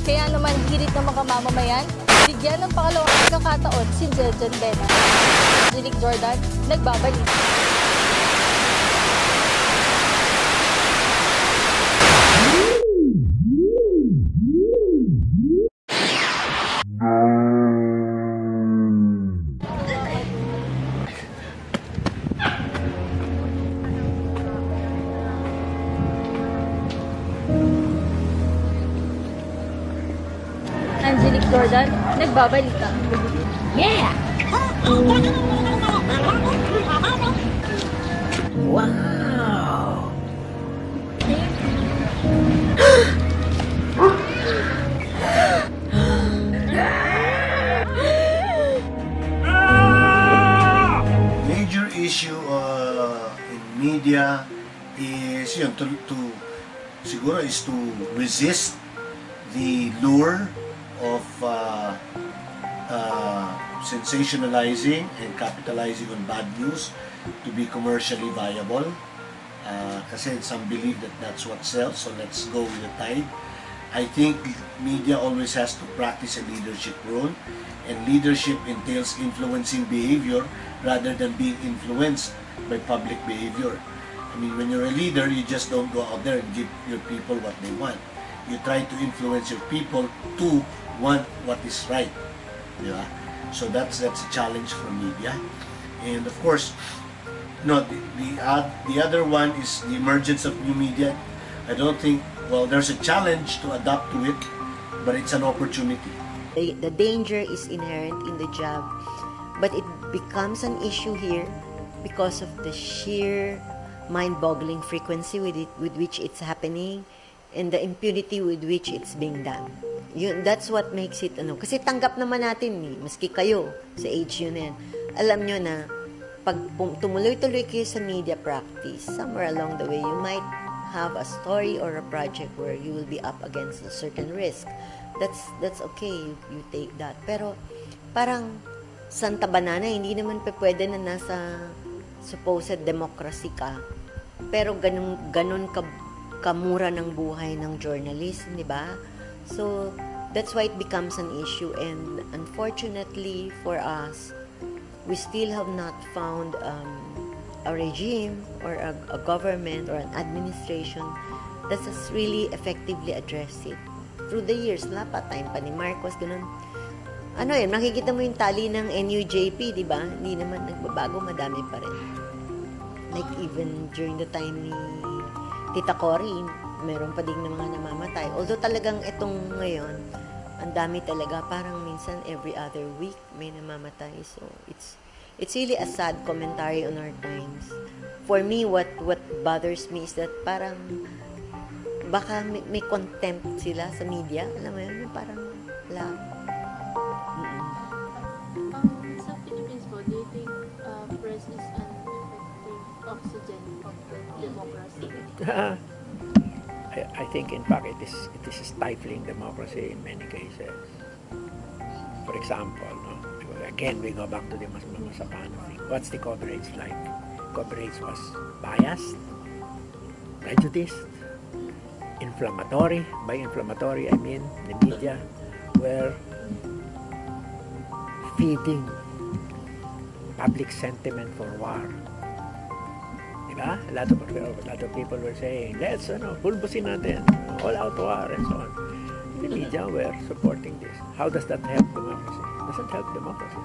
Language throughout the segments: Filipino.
Kaya naman hirit ng mga mamamayan, bigyan ng pangalawang pagkakataon si Angellic Jordan, nagbabalik. Angellic Jordan, nagbabalita. Yeah! Wow! Major issue in media is yun, siguro is to resist the lure of sensationalizing and capitalizing on bad news to be commercially viable. Kasi some believe that that's what sells, so let's go with the tide. I think media always has to practice a leadership role, and leadership entails influencing behavior rather than being influenced by public behavior. I mean, when you're a leader, you just don't go out there and give your people what they want. You try to influence your people to want what is right. Yeah? So that's a challenge for media. And of course, no, the other one is the emergence of new media. I don't think, well, there's a challenge to adapt to it, but it's an opportunity. The danger is inherent in the job, but it becomes an issue here because of the sheer mind-boggling frequency with which it's happening and the impunity with which it's being done. That's what makes it, kasi tanggap naman natin, maski kayo, sa age yun yan. Alam nyo na, pag tumuloy-tuloy kayo sa media practice, somewhere along the way, you might have a story or a project where you will be up against a certain risk. That's okay, you take that. Pero, parang, Santa Banana, hindi naman pwede na nasa supposed democracy ka. Pero ganun kamura ng buhay ng journalist, di ba? So, that's why it becomes an issue, and unfortunately for us, we still have not found a regime or a government or an administration that has really effectively addressed it. Through the years, time pa ni Marcos, ganun. Nakikita mo yung tali ng NUJP, di ba? Hindi naman nagbabago, madami pa rin. Like even during the time ni Tita Cory, meron pa din ng mga namamatay. Although talagang itong ngayon, ang dami talaga, parang minsan every other week may namamatay. So it's really a sad commentary on our times. For me, what bothers me is that parang baka may contempt sila sa media. Alam mo yun, parang wala. Sa Philippines po, do you think press is an effective oxygen of democracy? I think, in fact, it is stifling democracy in many cases. For example, again, we go back to the Masapano thing. What's the coverage like? Coverage was biased, prejudiced, inflammatory. By inflammatory, I mean the media were feeding public sentiment for war. A lot of people were saying, let's pulbusin natin, all out war and so on. The media were supporting this. How does that help democracy? It doesn't help democracy.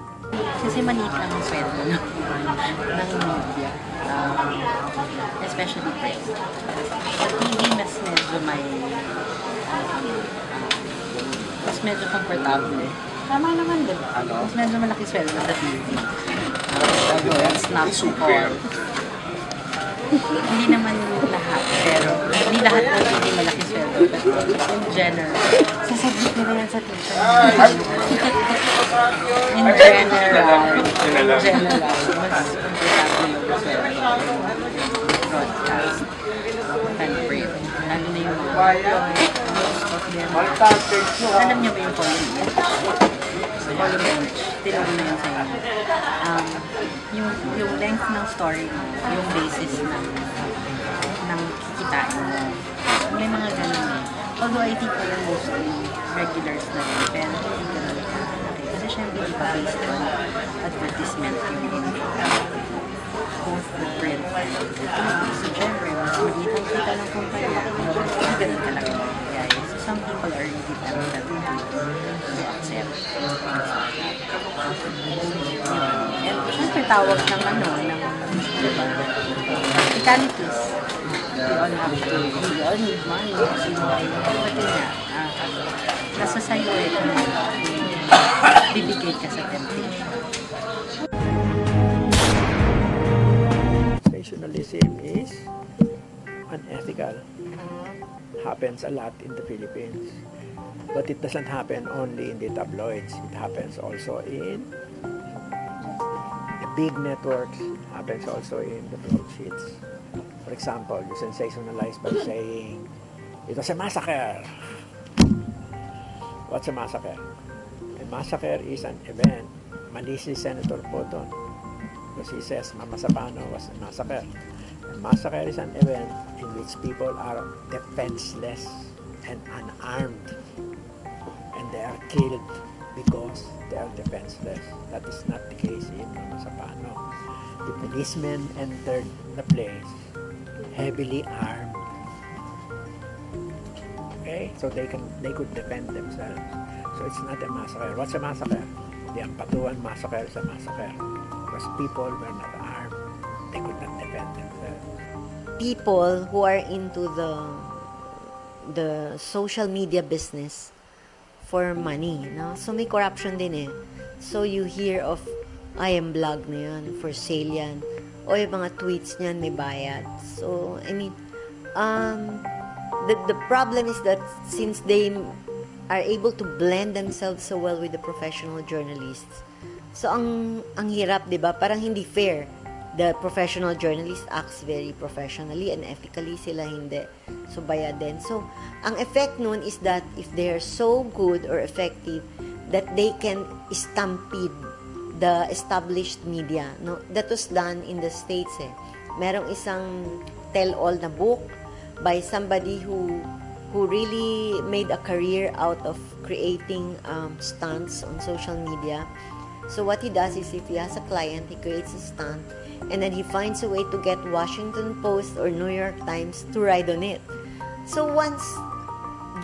Kasi maliit lang ang sweldo ng media, especially press. Sa TV, mas medyo comfortable. Tama naman din. Mas medyo malaki sweldo sa TV. It's not super. Hindi naman lahat, pero hindi lahat ng hindi malaki sweldo. Pero in general, sasabit nila yan sa teacher. In general, mas comfortable yung sweldo. Broadcast, and print. Lalo na yung alam niyo ba yung column? Tinuro na yun sa inyo. Yung length ng story mo, yung basis ng ang kikitain mo. May mga ganun eh. Although I think parang mostly regulars na rin, pero hindi ganun kalaki. Kasi syempre di ba based on advertisement yung both the print and the TV. So syempre, mas magiging kita ng kumpanya. Hindi ganun kalaki nangyayari. So some people are really tempted to accept. And syempre tawag ng legalities. We all need money kasi pati nga, nasa sayo bibigay ka sa temptation. Sensationalism is unethical. Happens a lot in the Philippines. But it doesn't happen only in the tabloids. It happens also in the big networks. It happens also in the broadsheets. For example, you sensationalize by saying, it was a massacre. What's a massacre? A massacre is an event. Mali si Senator po doon. Because he says Mama Sapano was a massacre. A massacre is an event in which people are defenseless and unarmed. And they are killed because they are defenseless. That is not the case in Mama Sapano. The policemen entered the place heavily armed. Okay? So they could defend themselves. So it's not a massacre. What's a massacre? The Ampatuan massacre is a massacre. Because people were not armed. They could not defend themselves. People who are into the social media business for money, no? So may corruption din eh. So you hear of I am blog na yun, for sale yan. O yung mga tweets niyan may bayad. So, I mean, the problem is that since they are able to blend themselves so well with the professional journalists, so ang hirap, di ba? Parang hindi fair. The professional journalist acts very professionally and ethically, sila hindi. So, bayad din. So, ang effect nun is that if they are so good or effective that they can stampede the established media, no? That was done in the States eh. Merong isang tell-all na book by somebody who really made a career out of creating stunts on social media. So what he does is if he has a client, he creates a stunt and then he finds a way to get Washington Post or New York Times to ride on it. So once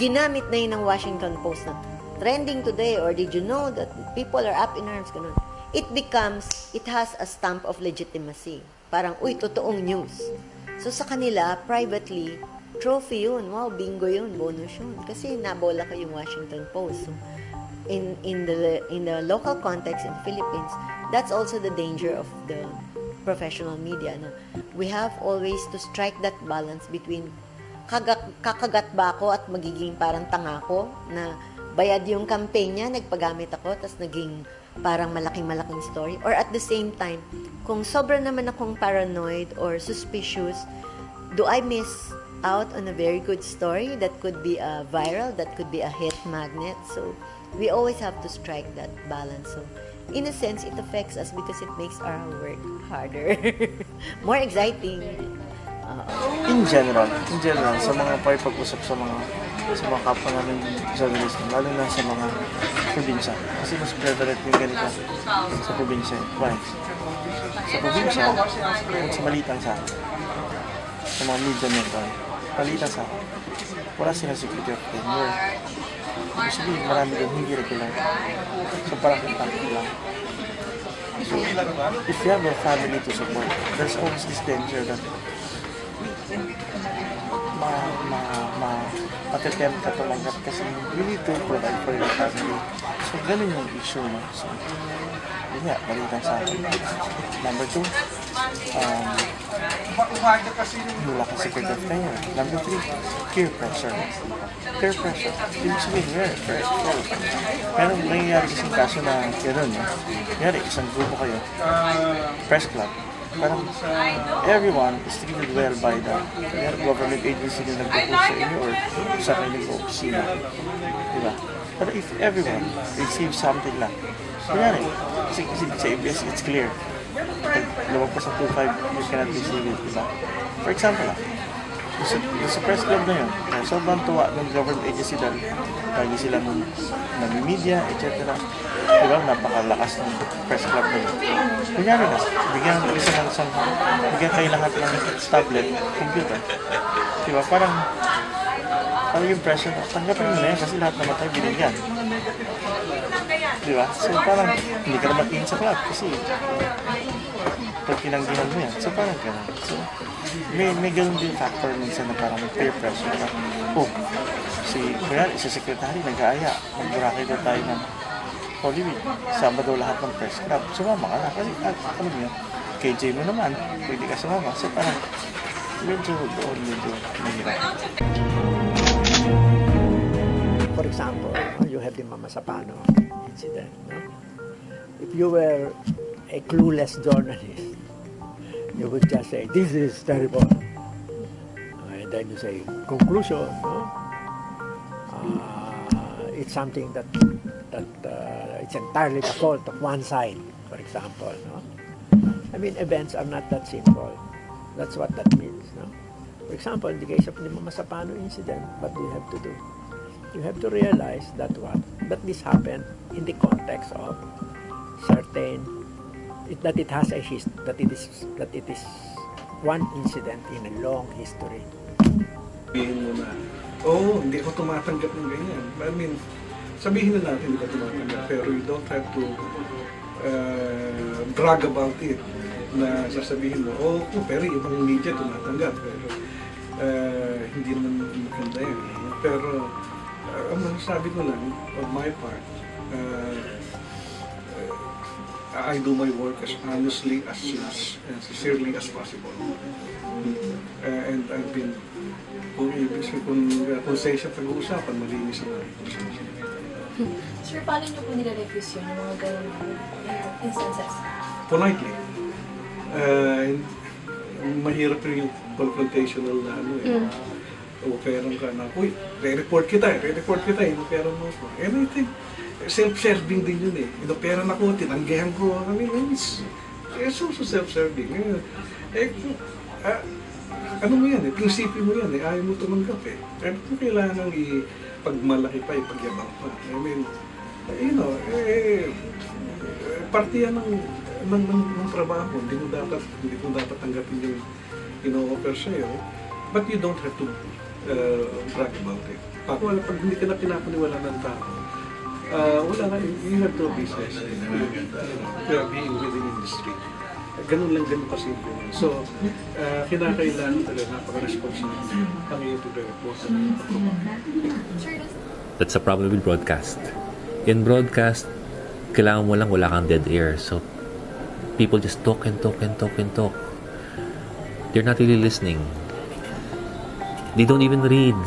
ginamit na yun ng Washington Post na trending today, or did you know that people are up in arms, ganun, it has a stamp of legitimacy. Parang, uy, totoong news. So, sa kanila, privately, trophy yun. Wow, bingo yun, bonus yun. Kasi nabola ko yung Washington Post. So, in the local context in the Philippines, that's also the danger of the professional media. Na we have always to strike that balance between kakagat ba ako at magiging parang tanga ko na bayad yung campaign niya, nagpagamit ako, tas naging parang malaking story. Or at the same time, kung sobra naman akong paranoid or suspicious, do I miss out on a very good story that could be a viral, that could be a hit magnet? So, we always have to strike that balance. So, in a sense, it affects us because it makes our work harder. More exciting. In general, sa mga pag-usap sa mga kapwa namin journalist, lalo na sa mga probinsya. Kasi mas prevalent yung ganito sa probinsya. Why? Sa probinsya, sa balitang sa mga media mental, balitang sa wala silang security of tenure. Ibig sabihin, marami doon hindi regular. So parang impact lang. So, if you have a family to support, there's always this danger that matitempt ka tumanggap kasi you need to provide for your family. So, ganun yung issue, no? So, yun nga, balitang sa akin. Number 2, wala kang secret of tenure. Number 3, peer pressure. Peer pressure. Ibig sabihin, pero nangyayari kasing kaso na gano'n, no? Nangyari, isang grupo kayo, press club. Parang everyone is treated well by the government agency na nag-propose sa inyo or sa kanyang opisina. Diba? Pero if everyone receives something lang, kunyari, kasi sa ABS, it's clear. Pag lumagpas sa 2.5, you cannot receive it, diba? For example, sa press club na yun, sobrang tuwa ng government agency dahil lagi sila nami-media, etc. Diba? Napakalakas ng press club na yun. Kunyari na, bigyan kayo lahat ng tablet, computer. Diba? Parang yung pressure, tanggapin mo na yan kasi lahat naman tayo binigyan. Diba? So parang hindi ka naman in sa club kasi pag pinanggihan mo yan. So parang gano'n. So may gano'n din factor minsan na parang may peer pressure na, si secretary nag-aaya, mag-burakay daw tayo ng Holy Week. Sabado lahat ng press club. Sumama ka na. Kasi ano mo yun? KJ mo naman. Pwede ka sumama. So parang medyo mahirap. For example, you have the Mama Sapano incident. No? If you were a clueless journalist, you would just say, this is terrible. And then you say, conclusion, no? It's something that it's entirely the fault of one side, for example. No? I mean, events are not that simple. That's what that means. No? For example, in the case of the Mama Sapano incident, what do you have to do? You have to realize that this happened in the context of certain, that it has a history, that it is one incident in a long history. Sabihin mo na, hindi ako tumatanggap ng ganyan. I mean, sabihin na natin hindi ka tumatanggap, pero you don't have to brag about it. Na sasabihin mo, pero ibang media tumatanggap, pero hindi naman maganda yan. Pero, ang masasabi ko lang, on my part, I do my work as honestly, as sincerely as possible. And I've been, kung konsensya pag-uusapan, malinis ang konsensya. Sir, paano nyo po nire-refuse yun, yung mga ganun instances? Politely. Mahirap rin yung confrontational na uperan ka na, re-report kita, inuperan mo ako. And I think, self-serving din yun eh. Inuperan ako, tinanggihan ko. I mean, it's also self-serving. Ano mo yan eh, prinsipyo mo yan eh, ayaw mo tumanggap eh. Kaya kailangan ipagmalaki pa, ipagyabang pa. I mean, parte yan ng trabaho. Hindi mo dapat tanggapin yung ino-offer sa'yo. But you don't have to brag about it. Pag hindi ka na pinapaniwala ng tao, wala nga, you have to be being within industry. Ganun kasimple. So, kinakailangan talaga napaka-responsible ang iyong pag-report. That's a problem with broadcast. In broadcast, kailangan mo lang wala kang dead air. So, people just talk and talk and talk and talk. They're not really listening. They don't even read.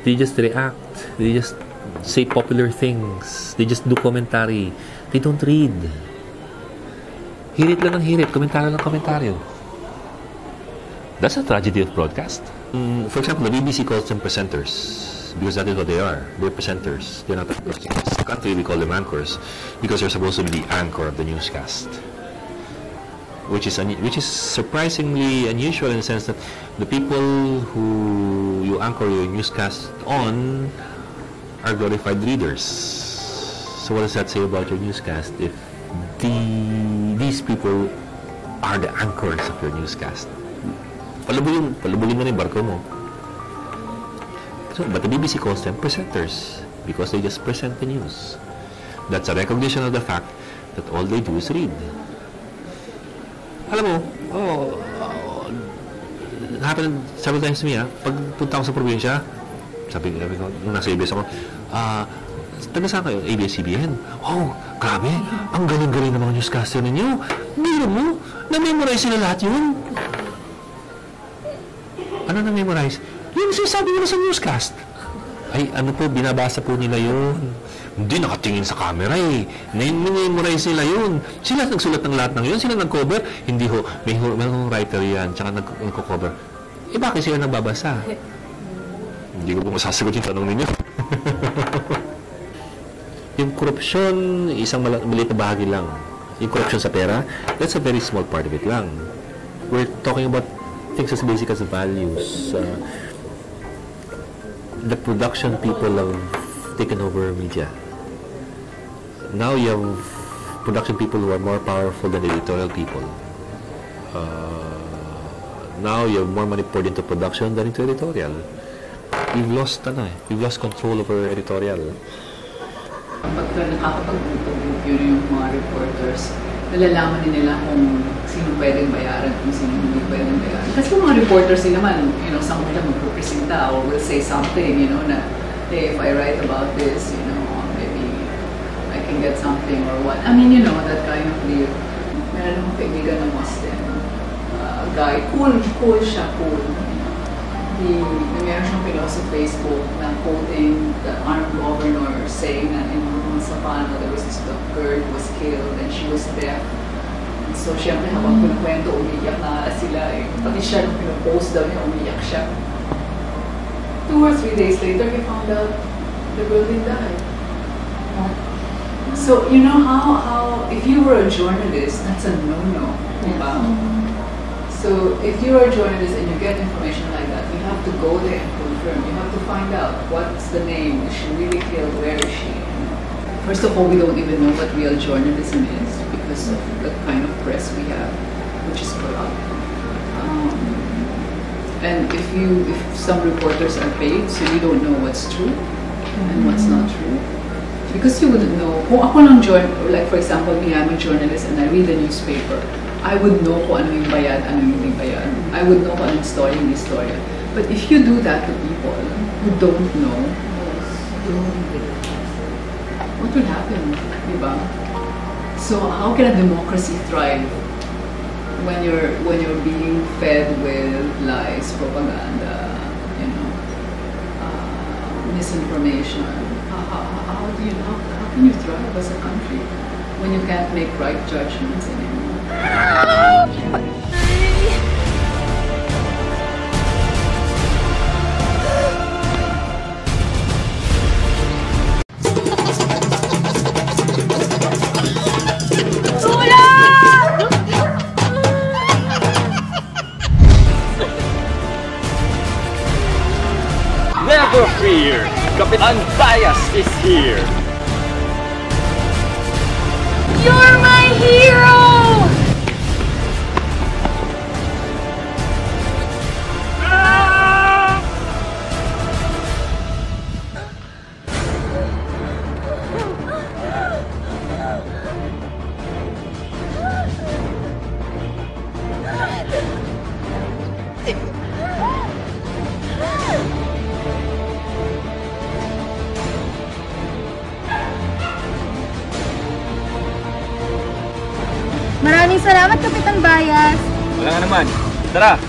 They just react. They just say popular things. They just do commentary. They don't read. Hirit lang ng hirit. Komentaryo lang komentaryo. That's a tragedy of broadcast. For example, the BBC calls them presenters because that is what they are. They're presenters. They're not anchors. In this country, we call them anchors because they're supposed to be the anchor of the newscast. Which is surprisingly unusual in the sense that the people who you anchor your newscast on are glorified readers. So what does that say about your newscast if these people are the anchors of your newscast? Palubulin mo na yung barko mo. So, but the BBC calls them presenters because they just present the news. That's a recognition of the fact that all they do is read. Alam mo, happened several times to me, pag punta ako sa probinsya, sabi ko, nung nasa ABS ako, taga saan kayo? ABS-CBN. Grabe, ang galing-galing ng mga newscaster ninyo. Biro mo, na-memorize sila lahat yun. Ano na-memorize? Yung sinasabi mo na sa newscast. Ay, binabasa po nila yun. Hindi nakatingin sa camera eh. Na-memorize nila yun. Sila nagsulat ng lahat ng yun. Sila nag-cover. Hindi ho. May writer yan. Tsaka nagko-cover. Bakit sila nagbabasa? Hindi ko po masasagot yung tanong ninyo. Yung korupsyon, isang maliit na bahagi lang. Yung korupsyon sa pera, that's a very small part of it lang. We're talking about things as basic as values. The production people have taken over media. Now you have production people who are more powerful than the editorial people. Now you have more money poured into production than into editorial. We've lost control over editorial. Pagka nakakapag-group yun yung mga reporters, nalalaman din nila kung sino pwedeng bayaran, kung sino hindi pwedeng bayaran. Kasi yung mga reporters din naman, some of them magpupresenta or will say something, na, hey, if I write about this, maybe I can get something or what. I mean, that kind of deal. Meron akong kaibigan ng Muslim. Guy, cool siya. Meron siyang pinost sa Facebook na quoting the armed governor saying that in Sapano there was this girl who was killed and she was deaf. And so siyempre habang pinakwento, umiyak na sila eh. Pati siya nung pinopost daw niya, umiyak siya. 2 or 3 days later, we found out the girl didn't die. So you know how if you were a journalist, that's a no-no. Diba? So if you're a journalist and you get information like that, you have to go there and confirm. You have to find out what's the name. Is she really killed? Where is she? First of all, we don't even know what real journalism is because of the kind of press we have, which is corrupt. And if some reporters are paid, so you don't know what's true and what's not true. Because you wouldn't know. Kung ako lang like for example, me, I'm a journalist and I read the newspaper. I would know kung ano yung bayad, ano yung hindi bayad. I would know kung ano yung story, hindi story. But if you do that to people who don't know, what will happen? Diba? So how can a democracy thrive when you're being fed with lies, propaganda, misinformation? How can you thrive as a country when you can't make right judgments anymore? Never fear, Kapitan Bias is here. You're my hero! Maraming salamat, Kapitan Bias. Wala nga naman. Tara!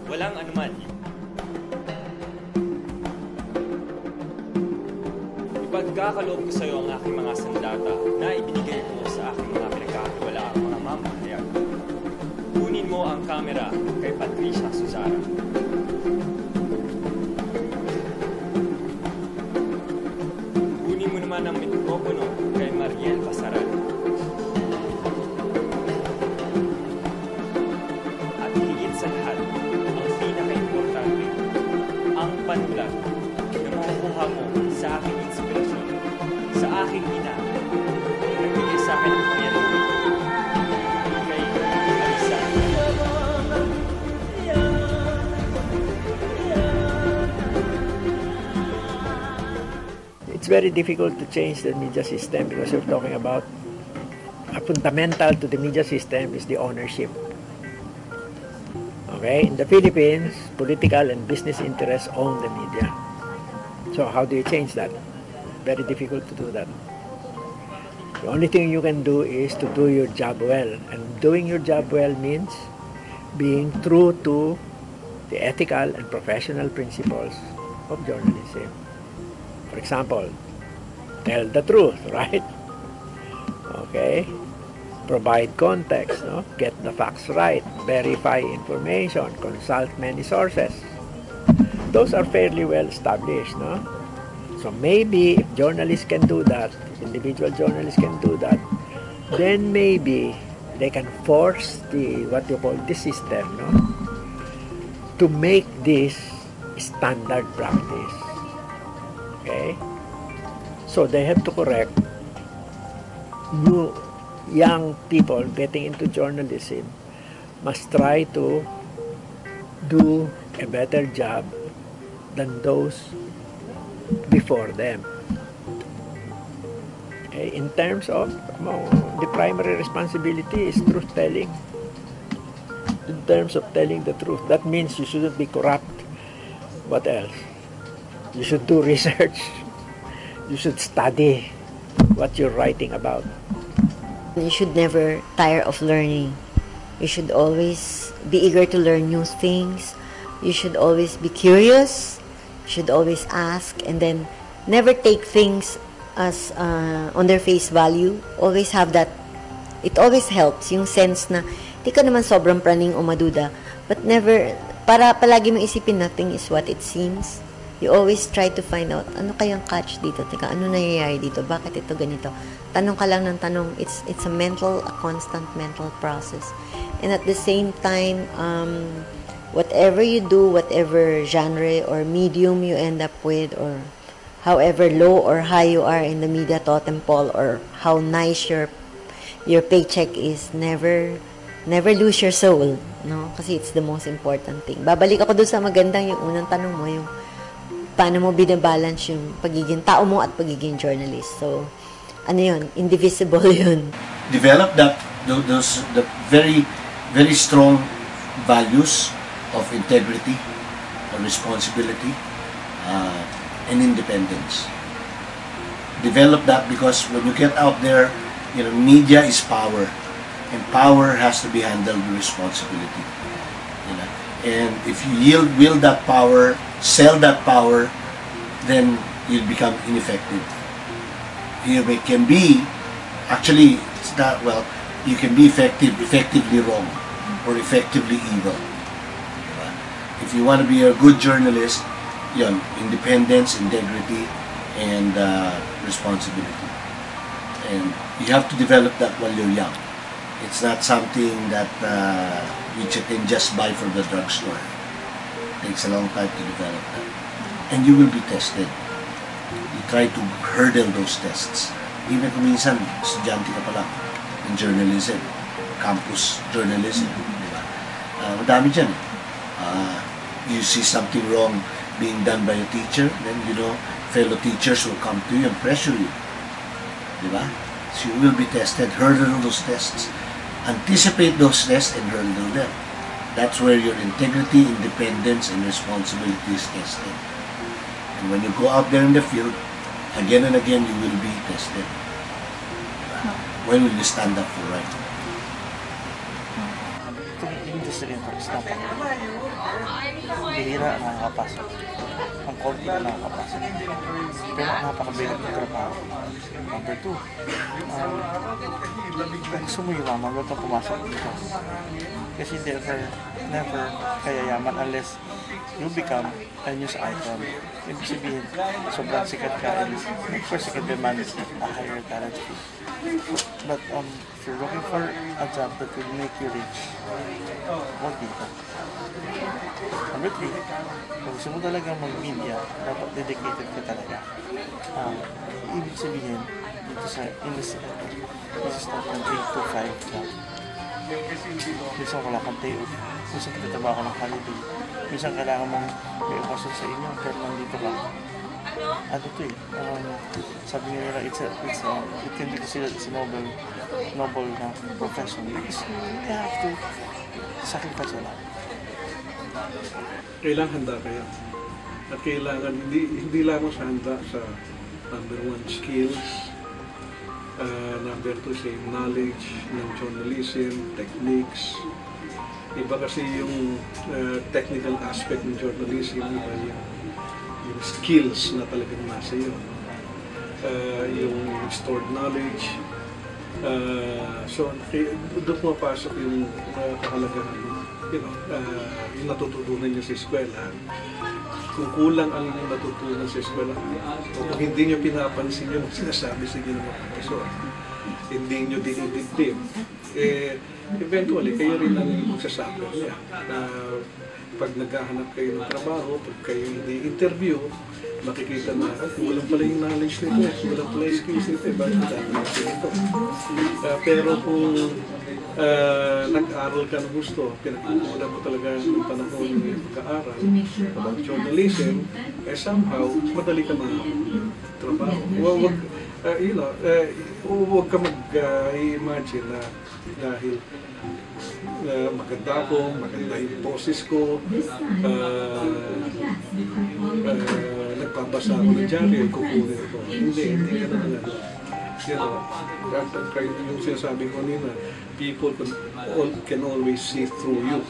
Walang anuman. Ipagkakaloob ko sa iyo ang aking mga sandata na ibinigay ko sa aking mga pinagkakawalaang mga mamahayag. Kunin mo ang kamera kay Patricia Susara. Kunin mo naman ang mikropono kay Mariel Basaran. At higit sa lahat, ang pinaka-importante, ang panulat na makukuha mo sa aking inspirasyon, sa aking ina, nagbigay sa akin ang pangyayaman. Kay Marissa. It's very difficult to change the media system because we're talking about fundamental to the media system is the ownership. Okay, in the Philippines, political and business interests own the media. So how do you change that? Very difficult to do that. The only thing you can do is to do your job well, and doing your job well means being true to the ethical and professional principles of journalism. For example, tell the truth, right? Okay? Provide context, no? Get the facts right, verify information, consult many sources. Those are fairly well established, no? So maybe if journalists can do that, if individual journalists can do that, then maybe they can force the what you call the system, no, to make this standard practice. Okay, so they have to correct new young people getting into journalism must try to do a better job than those before them. Okay, in terms of the primary responsibility is truth telling. In terms of telling the truth, that means you shouldn't be corrupt. What else? You should do research. You should study what you're writing about. You should never tire of learning. You should always be eager to learn new things. You should always be curious. You should always ask, and then never take things as on their face value. Always have that. It always helps yung sense na di ka naman sobrang praning o maduda, but never, para palagi mo isipin nothing is what it seems. You always try to find out, ano kayang catch dito? Teka, ano nangyayari dito? Bakit ito ganito? Tanong ka lang ng tanong. It's a constant mental process. And at the same time, whatever you do, whatever genre or medium you end up with, or however low or high you are in the media totem pole, or how nice your paycheck is, never lose your soul, no? Kasi it's the most important thing. Babalik ako doon sa magandang yung unang tanong mo, yung paano mo binabalance yung pagiging tao mo at pagiging journalist. So, ano yun? Indivisible yun. Develop the very, very strong values of integrity, or responsibility, and independence. Develop that, because when you get out there, media is power, and power has to be handled with responsibility. And if you wield that power, sell that power, then you'll become ineffective. You can be, actually, it's not, well, you can be effectively wrong, or effectively evil. If you want to be a good journalist, independence, integrity, and responsibility. And you have to develop that while you're young. It's not something that which you can just buy from the drugstore. It takes a long time to develop that. And you will be tested. You try to hurdle those tests. Even kung minsan, estudyante ka pala in journalism, campus journalism. Diba? Madami dyan. You see something wrong being done by a teacher, then fellow teachers will come to you and pressure you. Diba? So you will be tested. Hurdle those tests. Anticipate those tests and hurdle them. That's where your integrity, independence, and responsibility is tested. And when you go out there in the field, again and again, you will be tested. When will you stand up for right? Industry for example, bihira na nakapasok. Ang konti na nakapasok. Pero napakabigat ng trabaho. Number 2, kung gusto mo yumaman, huwag kang pumasok dito. Kasi never kayayaman unless you become a news icon. Ibig sabihin, sobrang sikat ka, and of course, you can demand a higher talent fee. But if you're looking for a job that will make you rich, huwag dito. Number 3, kung gusto mo talaga mag-media, dapat dedicated ka talaga. Ibig sabihin, dito sa industry, this is not from 8 to 5 job. Minsan wala kang day off, minsan kitaba ka ng holiday, minsan kailangan mong may okasyon sa inyo, pero nandito ka. Ano to sabi nila, it can be considered as a noble na profession, because you have to sacrifice a lot. Kailangan handa kayo. At kailangan, hindi lamang sa handa sa number 1, skills, number 2, say, knowledge ng journalism, techniques. Iba kasi yung technical aspect ng journalism, iba yung skills na talagang nasa iyo. Yung stored knowledge. So, doon pumapasok yung kahalagahan, yung natututunan niyo sa eskwela. Kung kulang ang natutunan sa eskwela, kung hindi niyo pinapansin yung sinasabi sa inyo ng mga profesor, hindi nyo dinidibdib, eventually, kayo rin ang magsasuffer niya. Pag naghahanap kayo ng trabaho, pag kayo hindi interview, makikita na, walang pala yung knowledge nito, walang pala yung skills nito, bakit dami kasi ito. Pero kung nag-aral ka ng gusto, pinagkukunan mo talaga ng panahon ng pag-aaral about journalism, somehow, madali ka trabaho. Huwag ka mag-imagine na dahil maganda ako, maganda yung boses ko, nagpapasa ako ng dyaryo, kukunin ko. Hindi ka na talaga. Yung sinasabi ko nila, people can always see through you,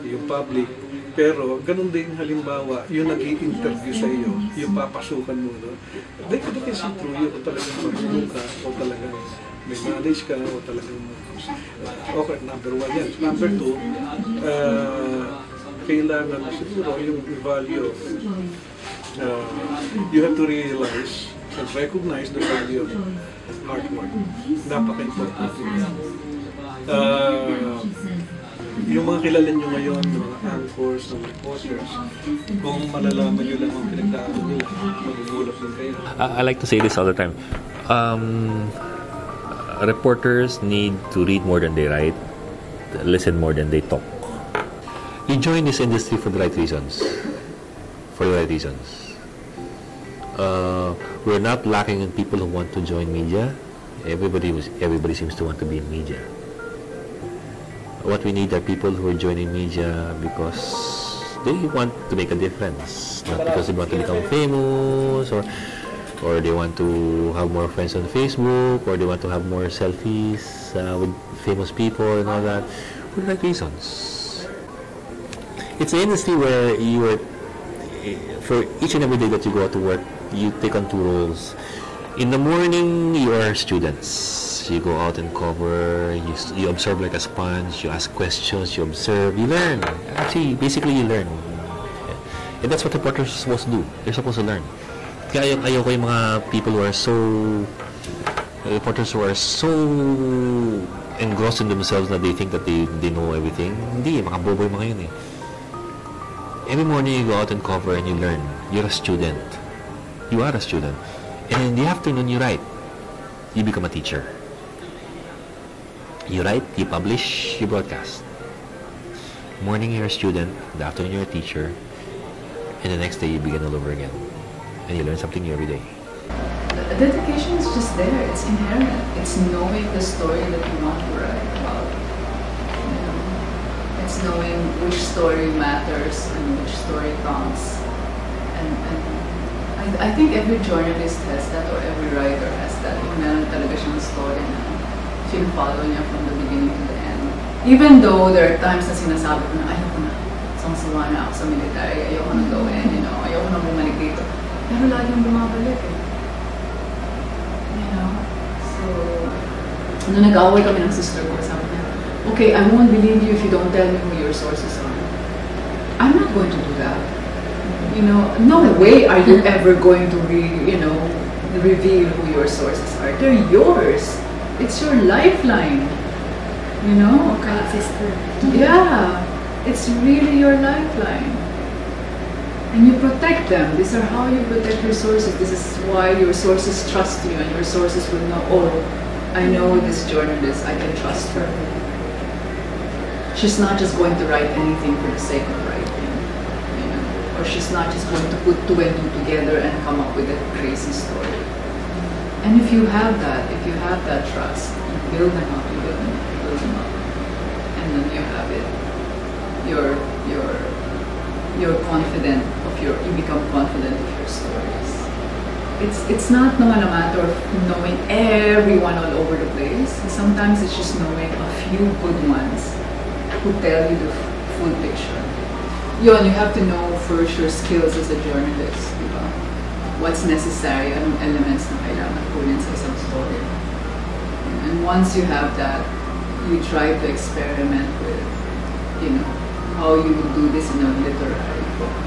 yung public. Pero ganun din halimbawa, yung nag-i-interview sa iyo, yung papasukan mo, they can see through you kung talagang marunong ka o talagang may knowledge ka o talagang okay, number 1 yan. Number 2, kailangan siguro yung value of you have to realize and recognize the value of hard work. Napaka-important yun. Yung mga kilala nyo ngayon, mga anchors, mga reporters, kung malalaman nyo lang ang pinagdaanan nila, magugulap din kayo. I like to say this all the time. Reporters need to read more than they write, listen more than they talk. You join this industry for the right reasons. For the right reasons. We're not lacking in people who want to join media. Everybody seems to want to be in media. What we need are people who are joining media because they want to make a difference, not because they want to become famous or they want to have more friends on Facebook, or they want to have more selfies with famous people and all that, for the right reasons. It's an industry where you are, for each and every day that you go out to work, you take on 2 roles. In the morning, you are students. You go out and cover, you observe like a sponge, you ask questions, you observe, you learn. Actually, basically you learn. And that's what reporters are supposed to do. They're supposed to learn. Kaya ayoko yung mga people who are reporters who are so engrossed in themselves that they think that they know everything. Hindi, mga bobo yung mga yun eh. Every morning you go out and cover and you learn. You're a student. You are a student. And in the afternoon you write. You become a teacher. You write, you publish, you broadcast. Morning you're a student, the afternoon you're a teacher, and the next day you begin all over again. And you learn something new every day. The dedication is just there. It's inherent. It's knowing the story that you want to write about. You know, it's knowing which story matters and which story counts. And I think every journalist has that, or every writer has that. Yung meron talaga siyang story na follow niya from the beginning to the end. Even though there are times na sinasabi ko na ayoko na, sangsawa na ako sa military, ayoko na gawin, ayoko na bumalik dito. Pero laging bumabalik eh. You know? So, nung nag-away kami ng sister ko, sabi niya, okay, I won't believe you if you don't tell me who your sources are. I'm not going to do that. You know, no way are you ever going to reveal who your sources are. They're yours. It's your lifeline, you know? Okay, sister. Yeah, it's really your lifeline. And you protect them. These are how you protect your sources. This is why your sources trust you, and your sources will know, oh, I know this journalist, I can trust her. She's not just going to write anything for the sake of writing, you know? Or she's not just going to put 2 and 2 together and come up with a crazy story. And if you have that trust, you build them up, you build them up, you build them up, and then you have it. You're confident you become confident of your stories. It's not naman a matter of knowing everyone all over the place. Sometimes it's just knowing a few good ones who tell you the full picture. You have to know first your skills as a journalist, diba? What's necessary, anong elements na kailangan kunin sa isang story. And once you have that, you try to experiment with, how you would do this in a literary book.